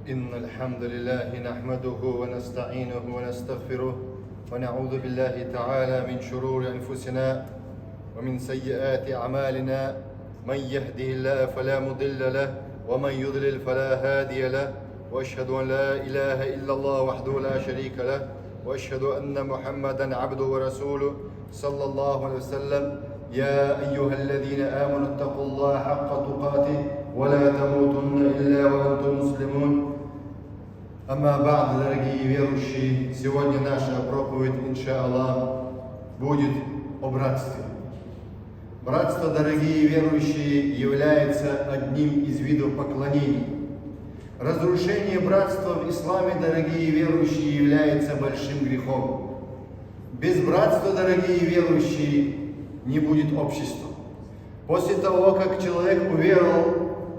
إن الحمد لله نحمده ونستعينه ونستغفره ونعوذ بالله تعالى من شرور أنفسنا ومن سيئات أعمالنا. من يهده الله فلا مضل له ومن يضلل فلا هادي له، وأشهد أن لا إله إلا الله وحده لا شريك له، وأشهد أن محمدا عبده ورسوله صلى الله عليه وسلم. يا أيها الذين آمنوا اتقوا الله حق تقاته ولا تموتن إلا وأنتم مسلمون. Амма ба'д, дорогие верующие, сегодня наша проповедь, иншаллах, будет о братстве. Братство, дорогие верующие, является одним из видов поклонений. Разрушение братства в исламе, дорогие верующие, является большим грехом. Без братства, дорогие верующие, не будет общества. После того, как человек уверовал,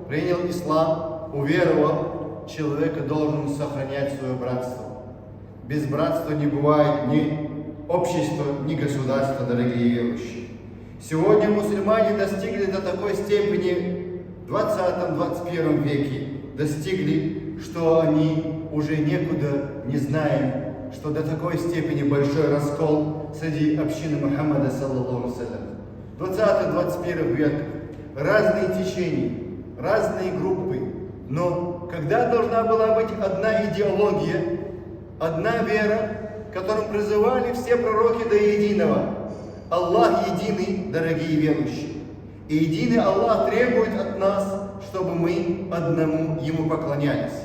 принял ислам, уверовал, человек должен сохранять свое братство. Без братства не бывает ни общества, ни государства, дорогие верующие. Сегодня мусульмане достигли до такой степени в 20-21 веке, достигли, что они уже некуда не знаем, что до такой степени большой раскол среди общины Мухаммада, саллаллаху алейхи ва саллям. 20-21 век, разные течения, разные группы, но когда должна была быть одна идеология, одна вера, которым призывали все пророки до единого. Аллах единый, дорогие верующие. И единый Аллах требует от нас, чтобы мы одному Ему поклонялись.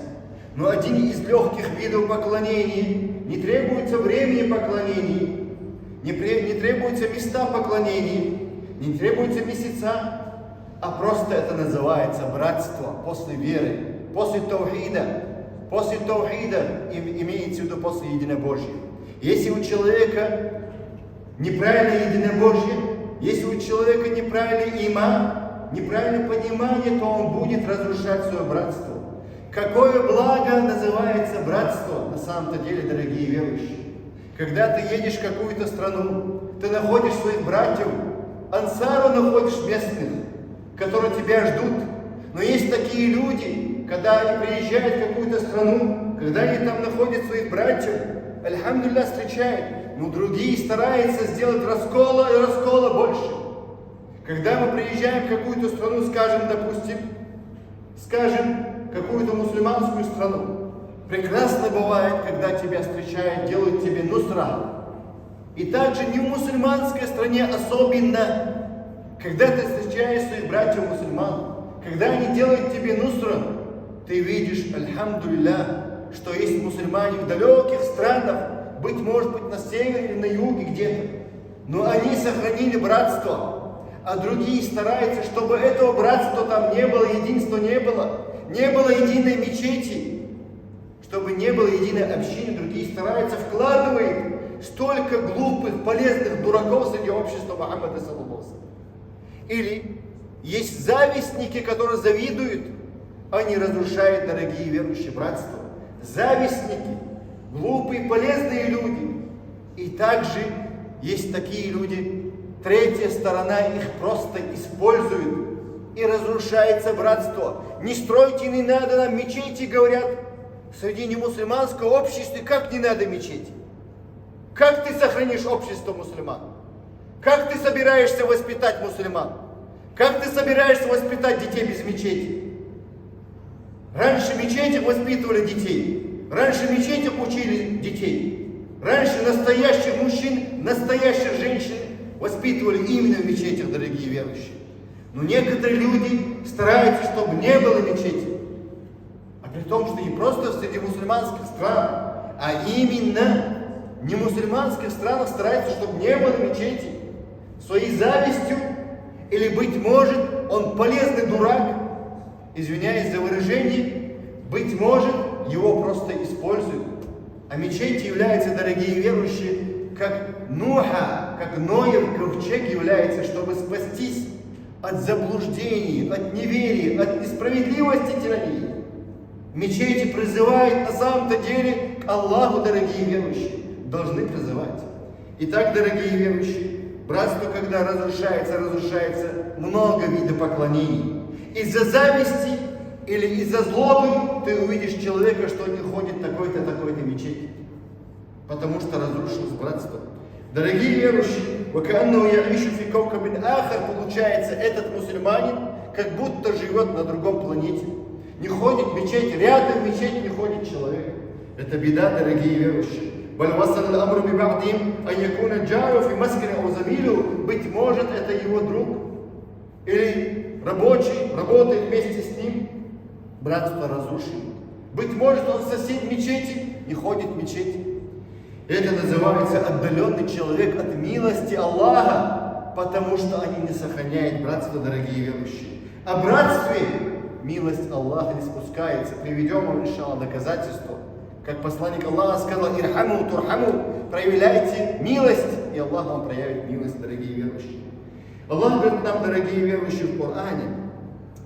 Но один из легких видов поклонений, не требуется времени поклонений, не требуются места поклонений, не требуются месяца, а просто это называется братство после веры, после таухида. После таухида имеется в виду после единобожия. Если у человека неправильное единобожие, если у человека неправильный иман, неправильное понимание, то он будет разрушать свое братство. Какое благо называется братство на самом-то деле, дорогие верующие? Когда ты едешь в какую-то страну, ты находишь своих братьев, ансару находишь местных, которые тебя ждут. Но есть такие люди, когда они приезжают в какую-то страну, когда они там находят своих братьев, альхамдулилля, встречают, но другие стараются сделать раскола и раскола больше. Когда мы приезжаем в какую-то страну, скажем, какую-то мусульманскую страну, прекрасно бывает, когда тебя встречают, делают тебе нусра. И также не в мусульманской стране особенно, когда ты встречаешь своих братьев-мусульман, когда они делают тебе нусра, ты видишь, альхамдулилля, что есть мусульмане в далеких странах, быть может быть на севере или на юге где-то, но они сохранили братство, а другие стараются, чтобы этого братства там не было, единства не было единой мечети, чтобы не было единой общины, другие стараются, вкладывают столько глупых, полезных дураков среди общества Мухаммада, саллаллаху алейхи ва саллям. Или есть завистники, которые завидуют, они разрушают, дорогие верующие, братство. Завистники, глупые, полезные люди. И также есть такие люди, третья сторона их просто использует, и разрушается братство. Не стройте, не надо нам мечети, говорят, среди немусульманского общества, как не надо мечети? Как ты сохранишь общество мусульман? Как ты собираешься воспитать мусульман? Как ты собираешься воспитать детей без мечети? Раньше в мечетях воспитывали детей. Раньше в мечетях учили детей. Раньше настоящих мужчин, настоящих женщин воспитывали именно в мечетях, дорогие верующие. Но некоторые люди стараются, чтобы не было мечети. А при том, что не просто среди мусульманских стран, а именно не в мусульманских странах стараются, чтобы не было мечети. Своей завистью, или, быть может, он полезный дурак, извиняюсь за выражение, быть может, его просто используют. А мечеть является, дорогие верующие, как Нуха, как Ноев ковчег является, чтобы спастись от заблуждений, от неверия, от несправедливости тирании. Мечети призывают на самом-то деле к Аллаху, дорогие верующие, должны призывать. Итак, дорогие верующие, братство, когда разрушается много видов поклонений. Из-за зависти или из-за злобы ты увидишь человека, что не ходит в такой-то мечети. Потому что разрушилось братство. Дорогие верующие, получается, этот мусульманин как будто живет на другом планете. Не быть мечеть, рядом в мечеть не ходит человек. Это беда, дорогие верующие. Быть может, это его друг или рабочий, работает вместе с ним. Братство разрушено. Быть может, он сосед мечети, не ходит в мечеть. Это называется отдаленный человек от милости Аллаха, потому что они не сохраняют братство, дорогие верующие. О братстве милость Аллаха не спускается. Приведем вам, иншаллах, доказательство. Как посланник Аллаха сказал: «Ирхаму турхаму», проявляйте милость, и Аллах вам проявит милость, дорогие верующие. Аллах говорит нам, дорогие верующие, в Коране,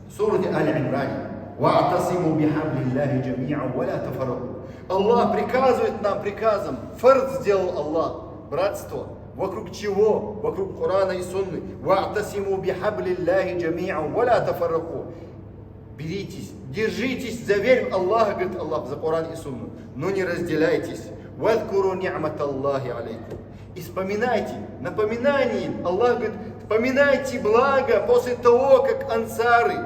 в суре Аль-Имране: «Ва'тасиму бихаблиллахи джами'ан ва ла тафарраку». Аллах приказывает нам приказом, фард сделал Аллах, братство. Вокруг чего? Вокруг Корана и Сунны. «Ва'тасиму бихаблиллахи джами'ан ва ла тафарраку». Беритесь, держитесь за веру Аллаха, говорит Аллах, за Коран и Сунну, но не разделяйтесь. «Вадкуру ни'мат Аллахи алейкум». И вспоминайте, напоминание, Аллах говорит, вспоминайте благо после того, как ансары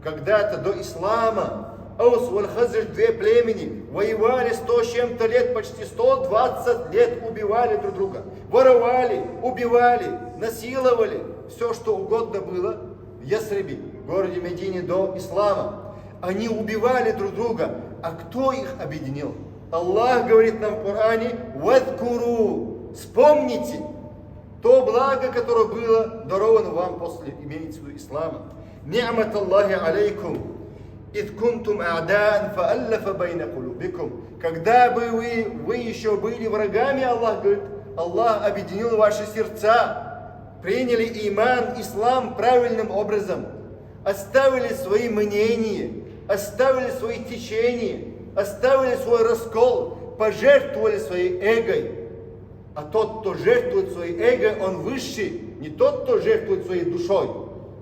когда-то до ислама, Аус валь Хазрадж, две племени, воевали 100 с чем-то лет, почти 120 лет убивали друг друга, воровали, убивали, насиловали, все что угодно было в Ясрибе, в городе Медине до ислама. Они убивали друг друга. А кто их объединил? Аллах говорит нам в Коране: «Вадкуру», вспомните то благо, которое было даровано вам после, имеется в виду, ислама. «Ни'мат Аллахи алейкум, ид кунтум а'даан фа'аллафа байна кулубикум». Когда бы вы еще были врагами, Аллах говорит, Аллах объединил ваши сердца, приняли иман, ислам правильным образом, оставили свои мнения, оставили свои течения, оставили свой раскол, пожертвовали своей эгой. А тот, кто жертвует своей эго, он выше. Не тот, кто жертвует своей душой,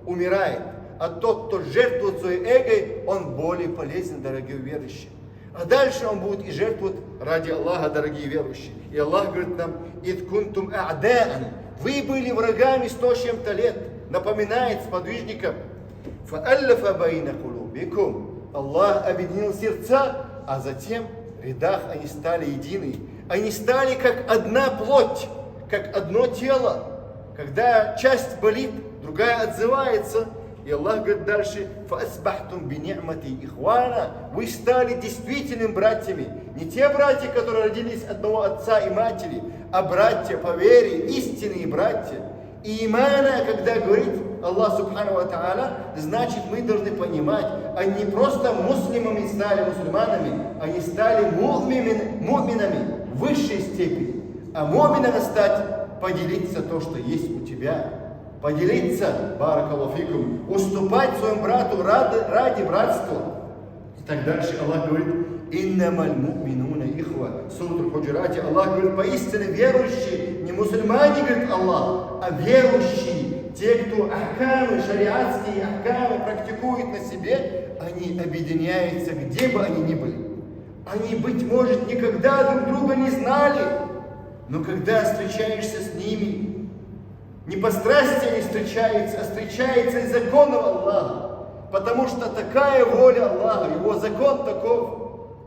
умирает. А тот, кто жертвует своей эго, он более полезен, дорогие верующие. А дальше он будет и жертвовать ради Аллаха, дорогие верующие. И Аллах говорит нам: «Ид кунтум а'даан». Вы были врагами 100 с чем-то лет. Напоминает сподвижникам. «Фа'аллафа байна кулубикум». Аллах объединил сердца, а затем в рядах они стали едины. Они стали как одна плоть, как одно тело. Когда часть болит, другая отзывается. И Аллах говорит дальше: «Фаасбахтум бини'мати ихвана». Вы стали действительными братьями. Не те братья, которые родились от одного отца и матери, а братья по вере, истинные братья. И имана, когда говорит Аллах Субхану ва Тааля, значит, мы должны понимать, они не просто муслимами стали мусульманами, они стали му'минами в высшей степени. А му'минами стать, поделиться то, что есть у тебя. Поделиться, баракаллаху фикум, уступать своему брату ради братства. И так дальше Аллах говорит: «Иннамаль му'минуна ихва». Сура Аль-Худжурат, Аллах говорит: поистине верующие, не мусульмане, говорит Аллах, а верующие, те, кто ахкамы, шариатские ахкамы практикуют на себе, они объединяются, где бы они ни были. Они, быть может, никогда друг друга не знали, но когда встречаешься с ними, не по страсти они встречаются, а встречаются из законов Аллаха. Потому что такая воля Аллаха, его закон таков.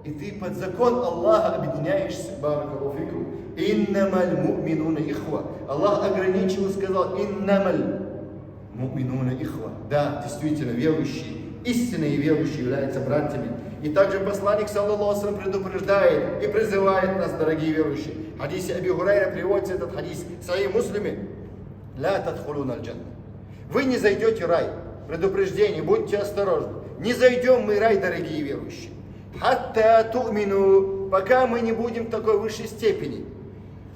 И ты под закон Аллаха объединяешься. Баракаллаху фикум. Иннамаль му'минуна ихва. Аллах ограничил и сказал: иннамаль му'минуна ихва. Да, действительно, верующие, истинные верующие являются братьями. И также посланник, саллаллаху алейхи ва саллям, предупреждает и призывает нас, дорогие верующие. В хадисе Аби Хурайра приводится этот хадис в Сахих Муслиме. «Ла тадхулуна аль-джанна». Вы не зайдете в рай. Предупреждение, будьте осторожны. Не зайдем мы в рай, дорогие верующие. «Хатта ту'мину», пока мы не будем в такой высшей степени.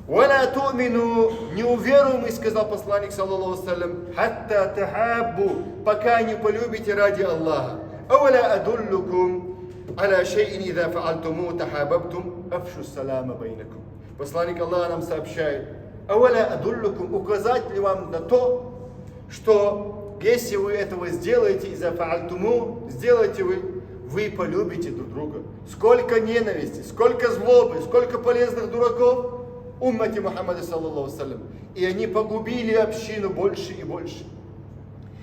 «Валя ту'мину», не уверуем, сказал посланник, саллаллаху алейхи ва саллям, «хатта тахаббу», пока не полюбите ради Аллаха. «Аваля адуллукум аля шейин иза фа'альтуму тахабабтум афшу салама байнакум». Посланник Аллаха нам сообщает: «Аваля адуллукум», указать ли вам на то, что если вы этого сделаете, из-за фаальтуму, сделаете вы полюбите друг друга. Сколько ненависти, сколько злобы, сколько полезных дураков уммати Мухаммада саллаллаху салям. И они погубили общину больше и больше.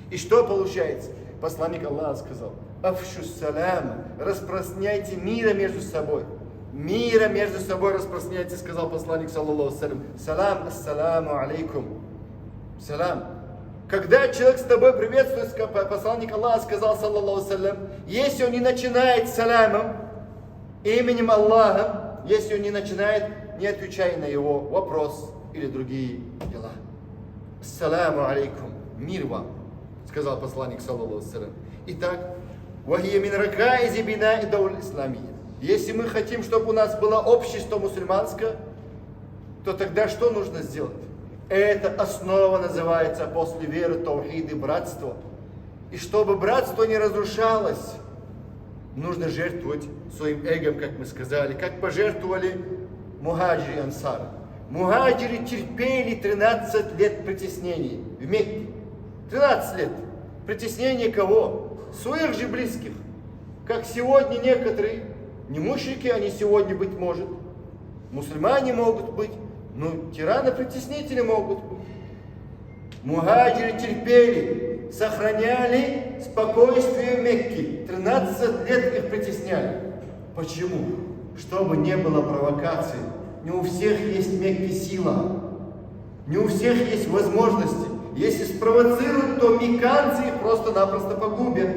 И что получается? Посланник Аллаха сказал: «Афшу салям, распространяйте мира между собой». Мира между собой распространяйте, сказал посланник саллаллаху салям. Салам, ассаламу алейкум. Салам. Когда человек с тобой приветствует, посланник Аллаха сказал саллаллаху салям, если он не начинает саламом, именем Аллаха, если он не начинает, не отвечай на его вопрос или другие дела. Ассаламу алейкум. Мир вам, сказал посланник саллаллаху салям. Итак, вахия мин ракаизи бина и дауль исламия. Если мы хотим, чтобы у нас было общество мусульманское, то тогда что нужно сделать? Это основа называется после веры, таухид и братство. И чтобы братство не разрушалось, нужно жертвовать своим эгом, как мы сказали, как пожертвовали мухаджири и ансары. Мухаджири терпели 13 лет притеснений в Мекке. 13 лет. Притеснение кого? Своих же близких. Как сегодня некоторые, не мушрики они сегодня быть может, мусульмане могут быть, но тираны-притеснители могут быть. Мухаджиры терпели, сохраняли спокойствие в Мекке. 13 лет их притесняли. Почему? Чтобы не было провокаций. Не у всех есть в Мекке сила. Не у всех есть возможности. Если спровоцируют, то мекканцы их просто-напросто погубят.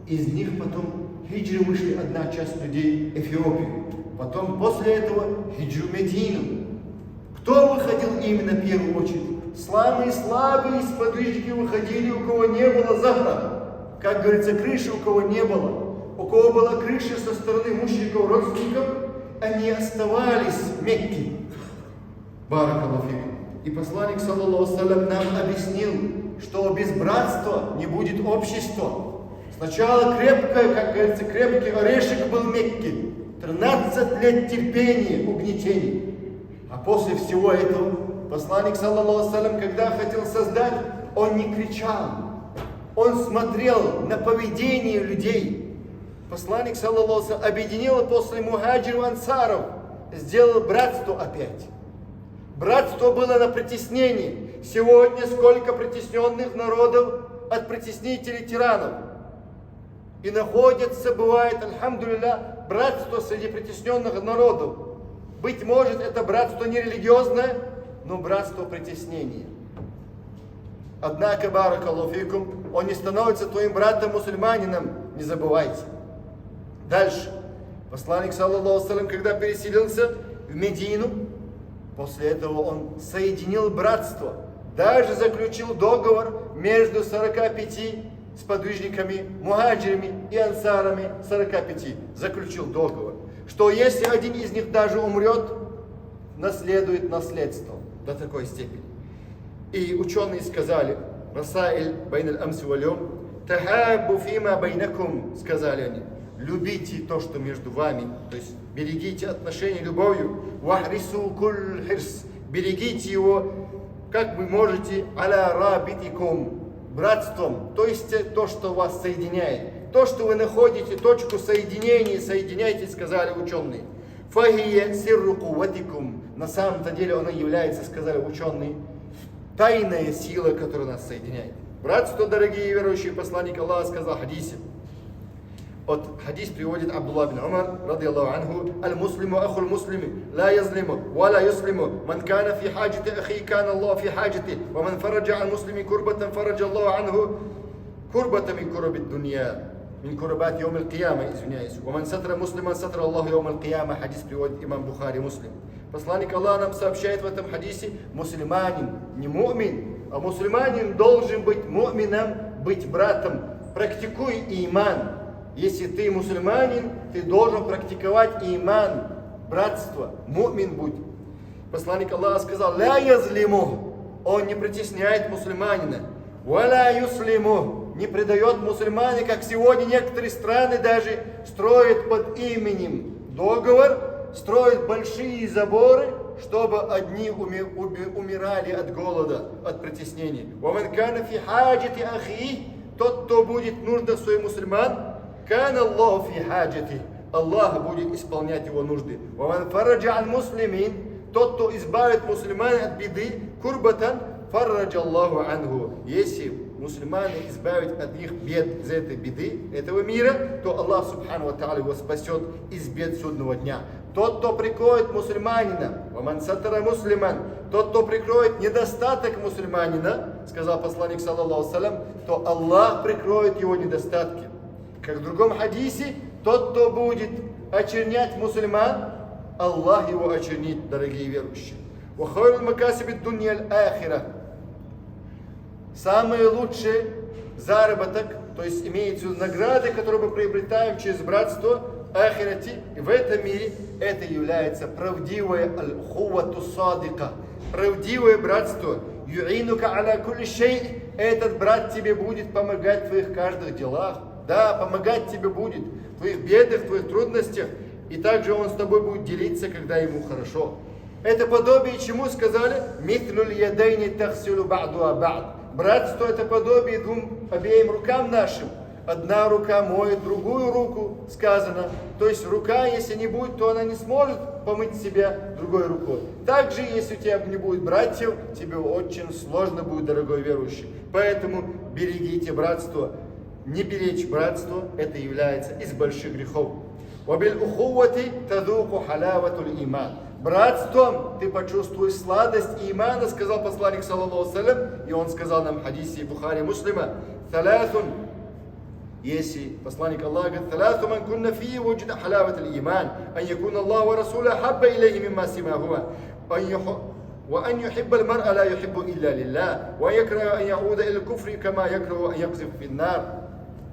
Из них потом хиджры вышли одна часть людей в Эфиопию. Потом после этого хиджру Медину. Кто выходил именно в первую очередь? Самые слабые сподвижники выходили, у кого не было захра. Как говорится, крыши у кого не было. У кого была крыша со стороны мушриков, родственников, они оставались в Мекке. Баракаллаху фикум. И посланник саллаллаху салям нам объяснил, что без братства не будет общества. Сначала крепкое, как говорится, крепкий орешек был в Мекке. 13 лет терпения, угнетений. А после всего этого посланник саллаллаху салям, когда хотел создать, он не кричал. Он смотрел на поведение людей. Посланник саллаллаху салям объединил после мухаджиров ансаров, сделал братство опять. Братство было на притеснении. Сегодня сколько притесненных народов от притеснителей тиранов. И находится, бывает, альхамдулилля, братство среди притесненных народов. Быть может, это братство не религиозное, но братство притеснения. Однако, баракаллаху фикум, он не становится твоим братом-мусульманином, не забывайте. Дальше. Посланник, саллаллаху салям, когда переселился в Медину, после этого он соединил братство, даже заключил договор между 45 сподвижниками, мухаджирами и ансарами, 45, заключил договор, что если один из них даже умрет, наследует наследство до такой степени. И ученые сказали, «Расаиль байна аль-амси валь-йом, тахаббу фима байнакум», сказали они, любите то, что между вами, то есть берегите отношения любовью, «вахрису куль хирс», берегите его, как вы можете, «аля рабитикум», братством, то есть то, что вас соединяет, то, что вы находите, точку соединения, соединяйте, сказали ученые. Фахия сирру куватикум, на самом-то деле она является, сказали ученые, тайная сила, которая нас соединяет. Братство, дорогие верующие, посланник Аллаха сказал в хадисе. От хадис приводит Абдуллах бин Умар, радiyallahu анху, аль-муслиму ахул муслими, ла язлиму, ва ла юслиму, ман кана фи хаджати ахи, кана Аллах фи хаджати, ва ман фараджа ан муслими курбатан, фараджа Аллаху анху, курбата мин курбит дунья, мин курбат йом аль-кияма, извиняюсь, ва ман сатра муслиман, сатра Аллаху йом аль-кияма, хадис приводит имам Бухари, Муслим. Посланник Аллаха нам сообщает в этом хадисе, мусульманин, не му'мин, а мусульманин должен быть му'мином, быть братом, практикуй иман. Если ты мусульманин, ты должен практиковать иман, братство, му'мин будь. Посланник Аллаха сказал, ля язлиму, он не притесняет мусульманина, ва ля юслиму, не предает мусульмане, как сегодня некоторые страны даже строят под именем договор, строят большие заборы, чтобы одни умирали от голода, от притеснений. وَمَنْ كَانَ فِي حَاجَةِ أَخِيهِ Тот, кто будет нужда своих мусульман, كَانَ اللَّهُ فِي حَاجَةِ Аллах будет исполнять его нужды. وَمَنْ فَرَّجَ عَنْ مُسْلِمِينَ Тот, кто избавит мусульман от беды, курбатан, фарраджа Аллаху анху. Если мусульмане избавят от их бед, из этой беды, этого мира, то Аллах Субхану ва Тааля его спасет из бед судного дня. Тот, кто прикроет мусульманина, ваман сатара муслиман, тот, кто прикроет недостаток мусульманина, сказал посланник саллаллаху салям, то Аллах прикроет его недостатки. Как в другом хадисе, тот, кто будет очернять мусульман, Аллах его очернит, дорогие верующие. Самый лучший заработок, то есть имеется награды, которые мы приобретаем через братство ахирати, в этом мире, это является правдивое аль-хувату садика, правдивое братство. Юинука аля кулли шей, этот брат тебе будет помогать в твоих каждых делах. Да, помогать тебе будет в твоих бедах, в твоих трудностях. И также он с тобой будет делиться, когда ему хорошо. Это подобие чему сказали? Митнуль ядайни тахсилу ба'дуа ба'д. Братство это подобие обеим рукам нашим. Одна рука моет другую руку, сказано. То есть рука, если не будет, то она не сможет помыть себя другой рукой. Также, если у тебя не будет братьев, тебе очень сложно будет, дорогой верующий. Поэтому берегите братство. Не беречь братство, это является из больших грехов. Братством ты почувствуешь сладость имана, сказал посланник саллаллаху салям, и он сказал нам в хадисе Бухари Муслима, если посланник Аллаха говорит, ثلاث من كن فيه وجد حلاوة الإيمان أن يكون الله ورسوله حب إليه مما سواهما وأن يحب المرء لا يحب إلا لله ويكره أن يعود إلى الكفر كما يكره أن يقذف في النار.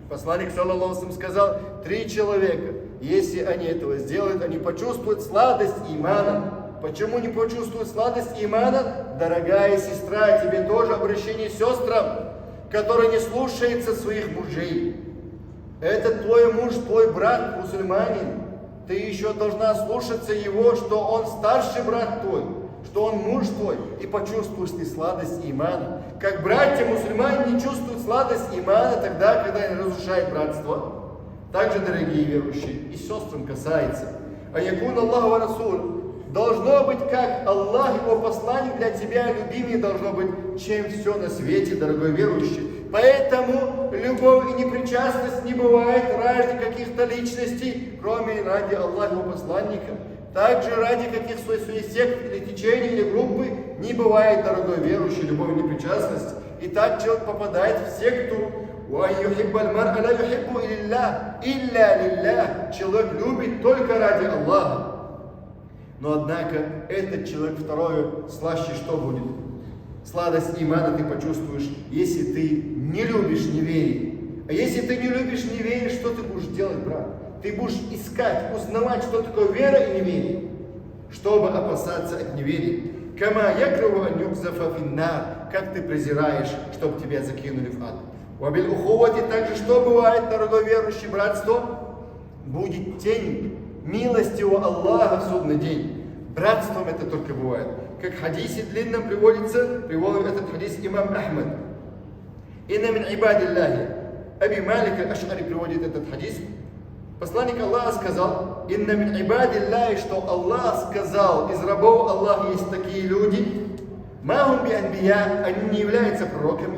Посланник саллаллаху алейхи сказал, 3 человека, если они этого сделают, они почувствуют сладость имана. Почему не почувствуют сладость имана? Дорогая сестра, тебе тоже обращение к сестрам, которые не слушаются своих мужей. Это твой муж, твой брат, мусульманин. Ты еще должна слушаться его, что он старший брат твой, что он муж твой, и почувствуешь ты сладость имана. Как братья мусульмане не чувствуют сладость имана тогда, когда они разрушают братство. Также, дорогие верующие, и сестрам касается. А якун Аллаху ва Расуль. Должно быть, как Аллах, его посланник для тебя, любимый, должно быть, чем все на свете, дорогой верующий. Поэтому любовь и непричастность не бывает ради каких-то личностей, кроме ради Аллаха, его посланника. Также ради каких-то своих сект или течений, или группы не бывает, дорогой верующий, любовь и непричастность. И так человек попадает в секту. Человек любит только ради Аллаха. Но однако этот человек второе слаще что будет? Сладость имана ты почувствуешь, если ты не любишь неверие. А если ты не любишь неверие, что ты будешь делать, брат? Ты будешь искать, узнавать, что такое вера и неверие, чтобы опасаться от неверия. Кама якру ан юкзафа финнар, как ты презираешь, чтобы тебя закинули в ад. Вабил ухувати также что бывает, дорогой верующий, братство? Будет тень милостивого Аллаха в судный день. Братством это только бывает. Как в хадисе длинном приводит этот хадис имам Ахмад. Инна мин ибадиллахи. Аби Малик аль-Аш'ари приводит этот хадис. Посланник Аллаха сказал, инна мин ибадиллахи, что Аллах сказал, из рабов Аллаха есть такие люди, махум би анбия, они не являются пророками,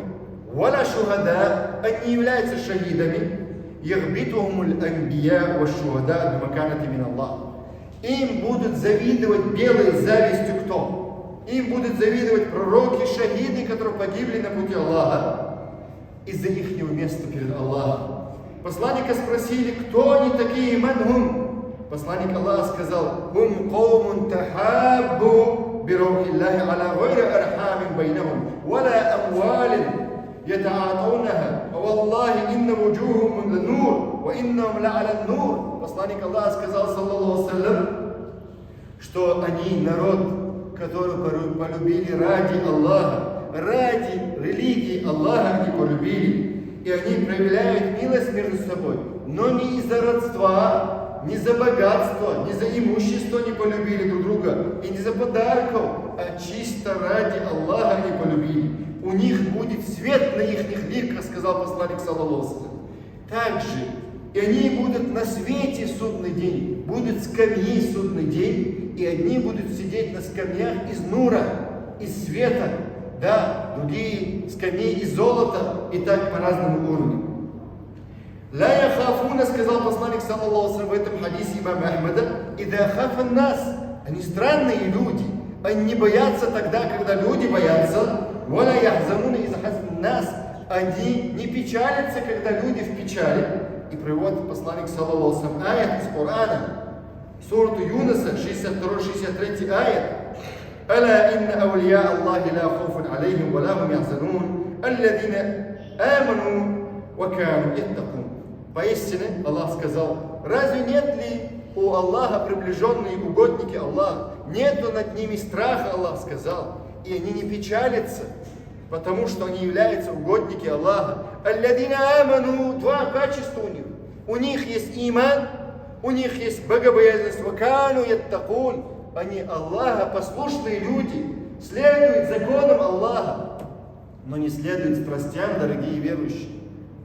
валя шухада, они не являются шахидами, яхбитугумуль анбия ва шухада бимаканати мин Аллах. Им будут завидовать белой завистью кто? Им будут завидовать пророки, шахиды, которые погибли на пути Аллаха из-за их места перед Аллахом. Посланника спросили, кто они такие, манхум? Посланник Аллаха сказал, хум каумун тахаббу бирухиллахи аля гайри архамин байнахум, валя амвалин ятаатунаха, валлахи инна вуджухум ланур, ва иннахум ла аля нур. Посланник Аллаха сказал, саллаллаху салям, что они народ, который полюбили ради Аллаха, ради религии Аллаха они полюбили. И они проявляют милость между собой, но не из-за родства, не за богатство, не за имущество не полюбили друг друга, и не за подарков, а чисто ради Аллаха они полюбили. У них будет свет на их лик, сказал посланник саллаллаху. Также и они будут на свете в судный день, будут скамьи в судный день, и одни будут сидеть на скамьях из нура, из света, да, другие скамьи из золота, и так по разному уровню. Ла яхафуна, сказал посланник саллаллаху в этом хадисе имама Ахмада, ида хафан нас, они странные люди, они не боятся тогда, когда люди боятся, вала яхзамуна из хазм нас, они не печалятся, когда люди в печали. И приводит посланник саллаллаху аят из Корана, сурату Юнуса, 62-63 аят. ألا إن أولياء الله لا خوف عليهم ولا هم يحزنون الذين آمنوا وكانوا يتقون. Поистине, Аллах сказал, разве нет ли у Аллаха приближенные угодники Аллаха? Нету над ними страха, Аллах сказал, и они не печалятся, потому что они являются угодники Аллаха. Алладина аману, два качества у них. У них есть иман, у них есть богобоязненность, вакану яттакун. Они Аллаха послушные люди, следуют законам Аллаха, но не следуют страстям, дорогие верующие.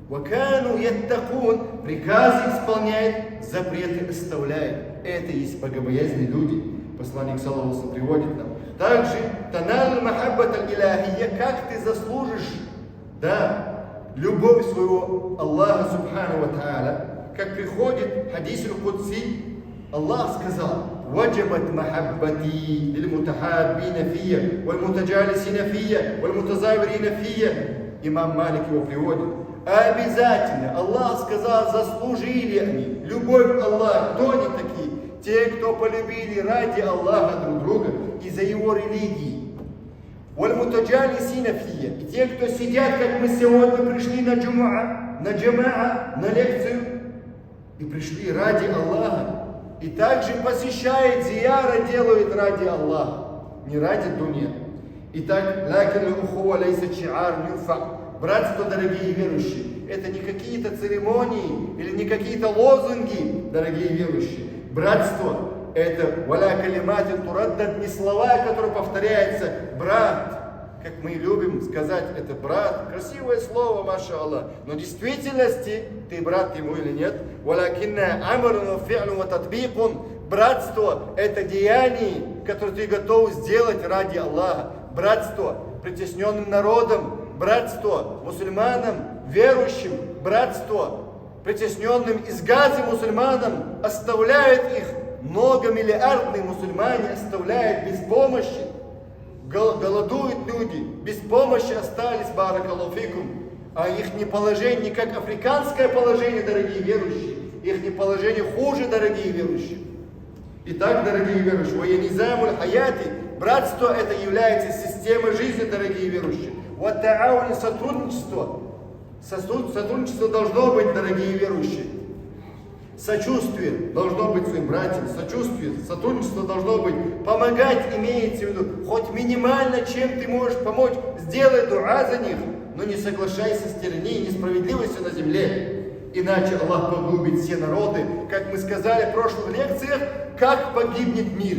Вакану яттакун, приказы исполняет, запреты оставляет. Это и есть богобоязненные люди. Посланник саллаллаху приводит нам. Также танал махаббат аль-илахия, как ты заслужишь, да, любовь своего Аллаха субхану ва тааля, как приходит хадис аль-Кудси, Аллах сказал: «Ваджабат махаббати лиль-мутахаббина фия, валь-мутаджалисина фия, валь-мутазавирина фия». Имам Малик его приводит. Обязательно, Аллах сказал, заслужили они любовь Аллаха. Кто они такие? Те, кто полюбили ради Аллаха друг друга и за его религии. Валь-мутаджалисина фия. И те, кто сидят, как мы сегодня пришли на джумаа, на лекцию, и пришли ради Аллаха. И также посещает зияра, делают ради Аллаха, не ради дуня. Итак, братство, дорогие верующие, это не какие-то церемонии или не какие-то лозунги, дорогие верующие. Братство – это валя калиматин тураддат, не слова, которые повторяются. Брат, как мы любим сказать, это брат. Красивое слово, маша Аллах. Но в действительности ты брат ему или нет? Валякинна амрун фи'лун ва татбикун. Братство – это деяние, которое ты готов сделать ради Аллаха. Братство притесненным народом, братство мусульманам, верующим, братство притесненным из Газы мусульманам, оставляет их, многомиллиардные мусульмане оставляют без помощи. Голодуют люди, без помощи остались, баракаллаху фикум. А их положение не как африканское положение, дорогие верующие. Их положение хуже, дорогие верующие. Итак, дорогие верующие, ваянизамуль хаяти, братство это является системой жизни, дорогие верующие. Ваттаауни, сотрудничество. Сотрудничество должно быть, дорогие верующие. Сочувствие должно быть своим братьям, сочувствие, сотрудничество должно быть. Помогать имеется в виду, хоть минимально, чем ты можешь помочь, сделай дуа за них, но не соглашайся с тиранией и несправедливостью на земле. Иначе Аллах погубит все народы, как мы сказали в прошлых лекциях, как погибнет мир,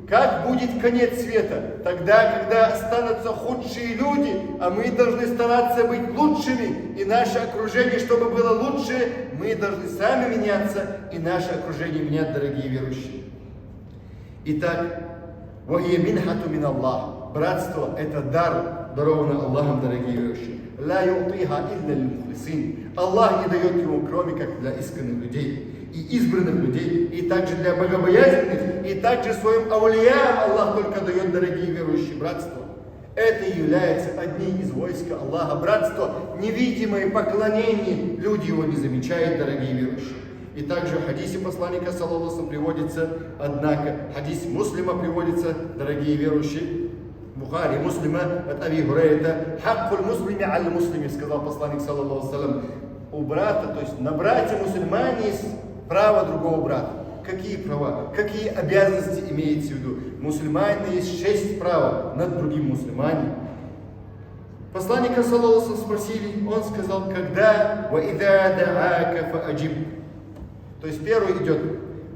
как будет конец света. Тогда, когда останутся худшие люди, а мы должны стараться быть лучшими, и наше окружение, чтобы было лучше, мы должны сами меняться, и наше окружение менять, дорогие верующие. Итак, вахия минхату мин Аллах. Братство – это дар, дарованный Аллахом, дорогие верующие. Ла ю'тиха илля лил-мухлисин. Аллах не дает его, кроме как для искренних людей и избранных людей, и также для богобоязненных, и также своим аулиям Аллах только дает, дорогие верующие, братство. Это является одним из войск Аллаха. Братство, невидимое поклонение, люди его не замечают, дорогие верующие. И также в хадисе посланника саллаллаху приводится, однако, хадис Муслима приводится, дорогие верующие, Бухари, Муслима, от Аби Хурайра, хаккуль муслими аль муслими, сказал посланник саллаллаху алейхи. У брата, то есть на брате мусульмане есть право другого брата. Какие права? Какие обязанности имеется в виду? Мусульмане есть 6 прав над другим мусульманином. Посланника саллаллаху спросили, он сказал, когда ва ида даака фа аджиб. То есть первый идет,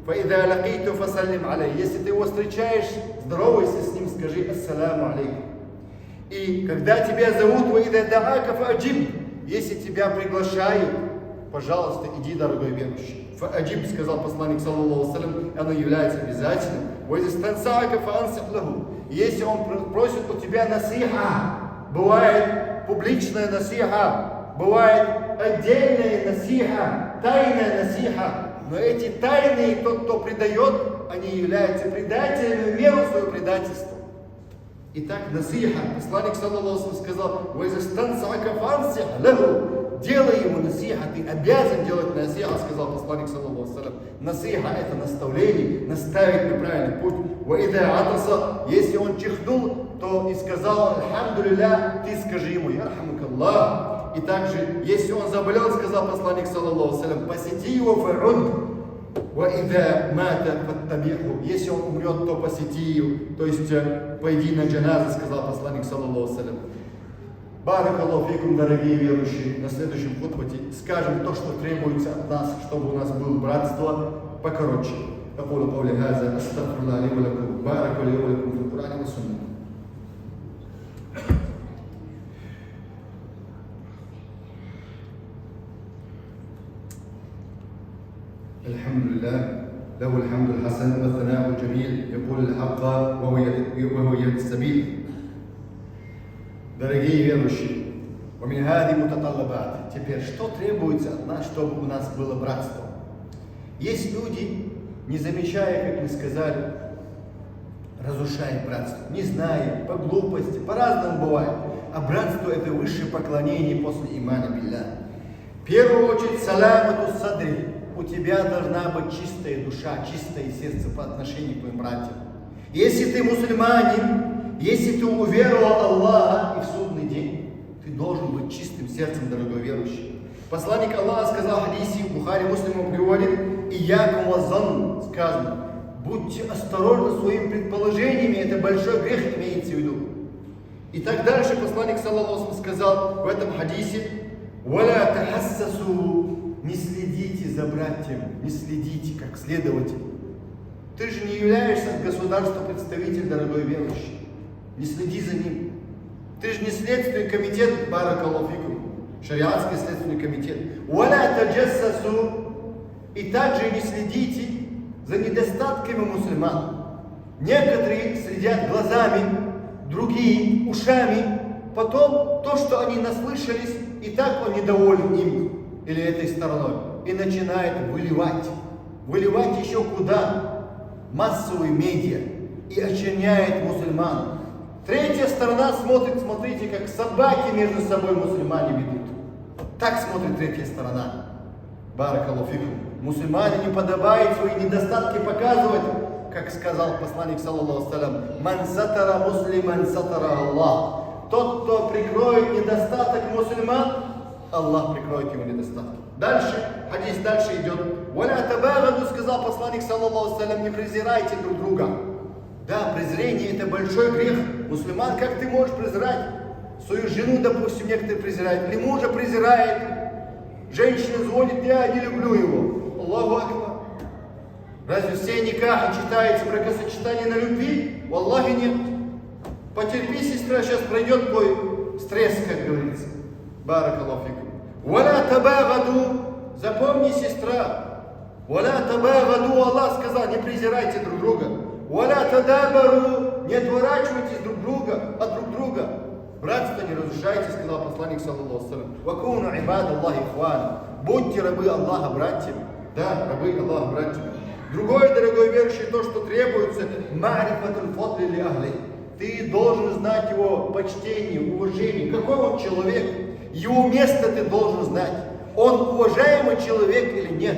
فإذا لقيته فسلم عليه. Если ты его встречаешь, здоровайся с ним, скажи ассаляму алейкум. И когда тебя зовут, وإذا دعاك فأجب. Если тебя приглашают, пожалуйста, иди, дорогой верующий. Фааджиб, сказал посланник, саллаллаху алейхи ва саллям, оно является обязательным. Если он просит у тебя насиха, бывает публичная насиха, бывает отдельная насиха, тайная насиха. Но эти тайные, тот, кто предает, они являются предателями в меру своего предательства. Итак, насиха, посланник, саллаллаху алейхи ва саллям, делай ему насиха, ты обязан делать насиха, сказал посланник, саллаллаху алейхи ва саллям. Насиха – это наставление, наставить на правильный путь. Если он чихнул, то и сказал альхамдулилля, ты скажи ему ярхамукаллах. И также, если он заболел, сказал посланник, саллаллаху алейхи ва саллям, посети его фаруд. Если он умрет, то посети его, то есть пойди на джаназу, сказал посланник, саллаллаху алейхи ва саллям. Баракаллаху фикум, дорогие верующие, на следующем хутбате скажем то, что требуется от нас, чтобы у нас было братство покороче. أقول قولي هذا أستغفر الله لي ولكم بارك لي ولكم في القرآن والسنة. الحمد لله له الحمد الحسن والثناء الجميل يقول الحق وهو يهدي السبيل. Дорогие верующие, теперь, что требуется от нас, чтобы у нас было братство? Есть люди, не замечая, как мы сказали, разрушают братство, не зная, по глупости, по-разному бывает. А братство – это высшее поклонение после имана билля. В первую очередь, саламату садри. У тебя должна быть чистая душа, чистое сердце по отношению к твоим братьям. Если ты мусульманин, если ты уверовал Аллаха и в судный день, ты должен быть чистым сердцем, дорогой верующий. Посланник Аллаха сказал в хадисе, Бухари Муслиму приводит, «Иякум ваззан», сказано, будьте осторожны своими предположениями, это большой грех имеется в виду. И так дальше посланник саллаллаху алейхи ва саллям сказал в этом хадисе, «Валя тахассасу», не следите за братьям, не следите как следователь. Ты же не являешься от государства представитель, дорогой верующий. Не следи за ним. Ты же не следственный комитет, баракаллаху фикум, шариатский следственный комитет. «Валя таджассасу», и также не следите за недостатками мусульман. Некоторые следят глазами, другие ушами, потом то, что они наслышались, и так он недоволен им или этой стороной, и начинает выливать еще куда? Массовые медиа, и очерняет мусульман. Третья сторона смотрит, смотрите, как собаки между собой мусульмане ведут. Так смотрит третья сторона. Баракаллаху фикум. Мусульмане не подобает свои недостатки показывать, как сказал посланник саллаллаху алейхи ва саллям, «Ман сатара муслиман сатара Аллах». Тот, кто прикроет недостаток мусульман, Аллах прикроет его недостатки. Дальше, хадис дальше идет. «Валя табагаду», сказал посланник саллаллаху алейхи ва саллям, не презирайте друг друга. Да, презрение это большой грех. Мусульман, как ты можешь презирать? Свою жену, допустим, некоторые презирают, или мужа презирает. Женщина звонит, я не люблю его. Аллаху акбар. Разве все никахи читаются бракосочетание на любви? Аллахе нет. Потерпи, сестра, сейчас пройдет твой стресс, как говорится. Баракаллаху фикум. «Валя табагаду», запомни, сестра. «Валя табагаду», Аллах сказал, не презирайте друг друга. «Валя тадабару», не отворачивайтесь друг от друг друга. Братство не разрушайте, сказал посланник саллаллаху алейхи ва саллям. «Вакуну ибадаллахи ихвана». Будьте рабы Аллаха братьями. Да, рабы Аллаха братьями. Другое, дорогой верующий, то, что требуется, ма'рифатуль фадли ли ахли. Ты должен знать его почтение, уважение. Какой он человек? Его место ты должен знать. Он уважаемый человек или нет?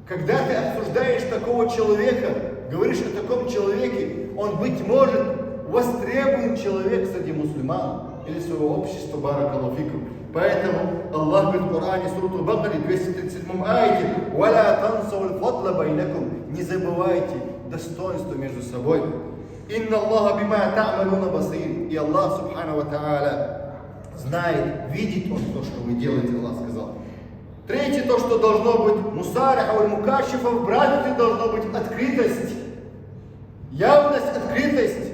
Когда ты обсуждаешь такого человека, говоришь о таком человеке, он, быть может, востребуем человек среди мусульман или своего общества, баракаллаху фикум. Поэтому Аллах говорит в Коране, сура Аль-Бакара, 237 аяте, «Валя тансавуль фадла байнакум», не забывайте достоинство между собой. «Инна Аллаха бима та'малуна басир», и Аллах, субхану ва та'аля, знает, видит он то, что вы делаете, Аллах сказал. Третье, то, что должно быть мусариха, мукашифа, в братстве должно быть открытость. Явность, открытость.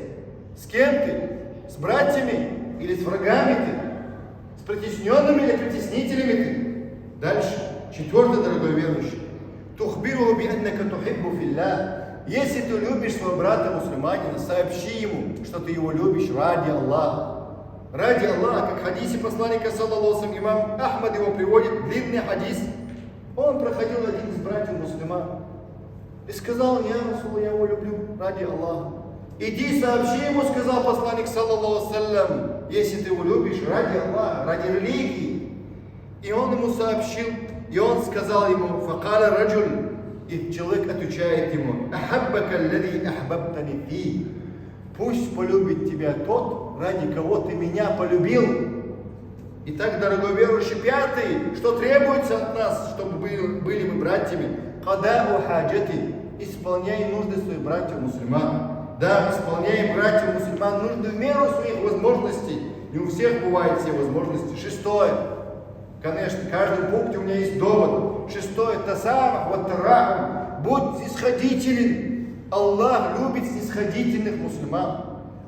С кем ты? С братьями или с врагами ты? С притесненными или притеснителями ты? Дальше. Четвертое, дорогой верующий. Тухбиру би аннака тухиббу филлах. Если ты любишь своего брата мусульманина, сообщи ему, что ты его любишь ради Аллаха. Ради Аллаха, как в хадисе посланника, саллаллаху алейхи, имам Ахмад его приводит, длинный хадис. Он проходил один из братьев мусульман и сказал: я Расул, я его люблю ради Аллаха. Иди сообщи ему, сказал посланник, саллаллаху алейхи, если ты его любишь ради Аллаха, ради религии. И он ему сообщил, и он сказал ему: факаля раджуль. И человек отвечает ему: ахаббака аллади ахбабтани фи. Пусть полюбит тебя тот, ради кого ты меня полюбил. Итак, дорогой верующий, пятый, что требуется от нас, чтобы были мы братьями. Кадау хаджати. Исполняй нужды своих братьев мусульман. Да, исполняй братьев мусульман нужды в меру своих возможностей. Не у всех бывают все возможности. Шестое. Конечно, в каждом пункте у меня есть довод. Шестое. Тасамах ва тарахум. Будь снисходителен. Аллах любит снисходительных мусульман.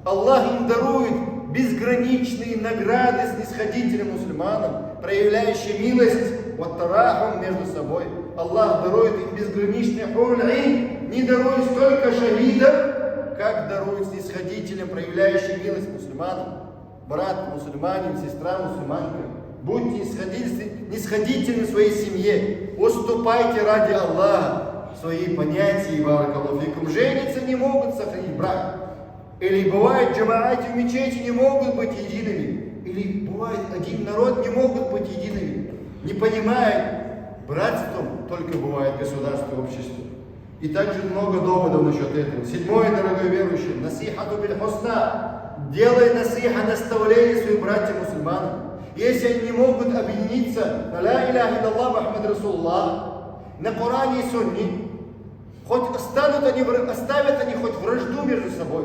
Аллах им дарует безграничные награды снисходительным мусульманам, проявляющие милость ва тарахум между собой. Аллах дарует им безграничный хуруль-айн, не дарует столько шахидов, как дарует снисходителям, проявляющим милость мусульманам. Брат мусульманин, сестра мусульманка, будьте снисходительны в своей семье, уступайте ради Аллаха свои понятия, баракаллаху фикум. Жениться не могут сохранить брак. Или бывает, джамаати в мечети не могут быть едиными. Или бывает, один народ не могут быть едиными. Не понимает, братством только бывает государство и общество. И также много доводов насчет этого. Седьмое, дорогой верующий, насихату биль хусна. Делай насиха, наставление своим братьям мусульманам. Если они не могут объединиться на ла иляха илlallah Мухаммад Расулуллах, на Коране и Сунне, хоть оставят они хоть вражду между собой,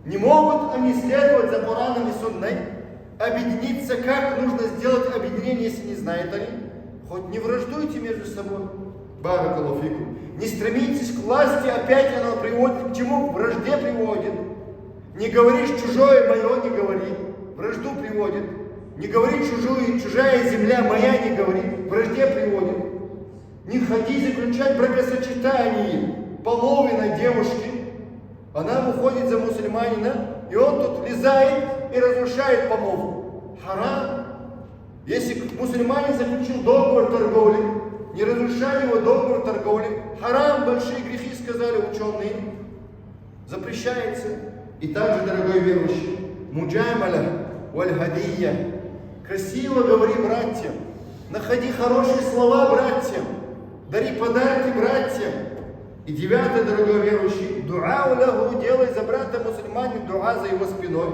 не могут они следовать за Кораном и Сунной, объединиться, как нужно сделать объединение, если не знают они, хоть не враждуйте между собой. Баракаллаху фикум. Не стремитесь к власти, опять оно приводит к чему? К вражде приводит. Не говоришь чужое, мое не говори. Вражду приводит. Не говори чужая земля, моя не говори. Вражде приводит. Не ходи заключать бракосочетание половина девушки. Она выходит за мусульманина, и он тут влезает и разрушает помолвку. Харам. Если мусульманин заключил договор торговли, не разрушали его договор торговли, харам, большие грехи, сказали ученые, запрещается. И также, дорогой верующий, муджамаля валь-хадия. Красиво говори братьям, находи хорошие слова братьям, дари подарки братьям. И девятое, дорогой верующий, дуа улаху, делай за брата мусульманина дуа за его спиной.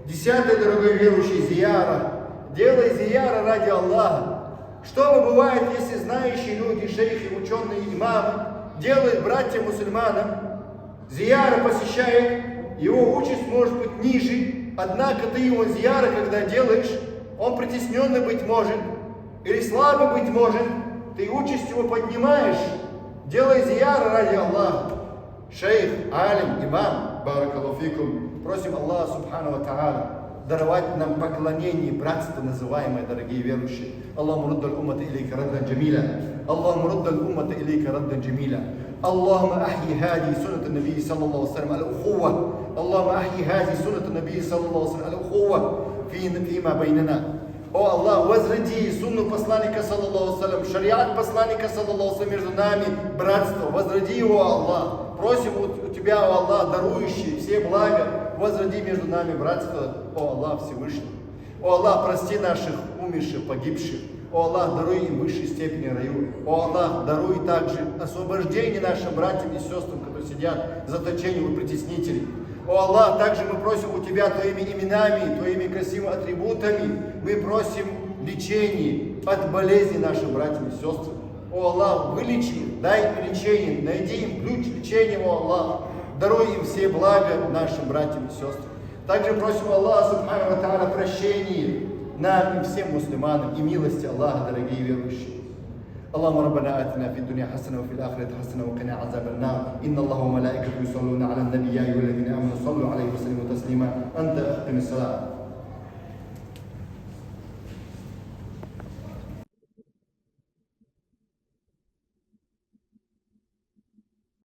Десятое, дорогой верующий, зияра. Делай зияра ради Аллаха. Что бывает, если знающие люди, шейхи, ученые, имамы, делают братьям мусульманам, зияра посещает, его участь может быть ниже, однако ты его зияра, когда делаешь, он притесненный быть может, или слабый быть может, ты участь его поднимаешь. Делай зияра ради Аллаха. Шейх, алим, имам, баракаллаху фикум, просим Аллаха субхану ва та'аля даровать нам поклонение, братство называемое, дорогие верующие. Аллаху руддал уммата илейка раддан джамиля. Аллаху руддал уммата илейка раддан джамиля. Аллаху ахи хади суннат наби саллаллаху алейхи ва саллям аль-ухува. Аллаху ахи хади суннат наби саллаллаху алейхи ва саллям аль-ухува фима байнана. О Аллах, возроди сунну посланника саллаллаху алейхи ва саллям, шариат посланника саллаллаху алейхи ва саллям между нами, братство. Возроди его, Аллах. Просим у Тебя, о Аллах, дарующий все блага, возроди между нами братство, о Аллах Всевышний. О Аллах, прости наших умерших, погибших. О Аллах, даруй им высшей степени раю. О Аллах, даруй также освобождение нашим братьям и сестрам, которые сидят в заточении у притеснителей. О Аллах, также мы просим у Тебя Твоими именами, Твоими красивыми атрибутами, мы просим лечения от болезней нашим братьям и сестрам. О Аллах, вылечи, дай им лечение, найди им ключ лечения, о Аллах. Даруй им все блага нашим братьям и сестрам. Также просим Аллаха субхану ва та'аля прощения нам и всем мусульманам и милости Аллаха, дорогие верующие. اللهم ربنا آتنا في الدنيا حسنة وفي الآخرة حسنة وقنا عذاب النار إن الله وملائكته يصلون على النبي يا أيها الذين آمنوا صلوا عليه وسلموا تسليما أنت أقم الصلاة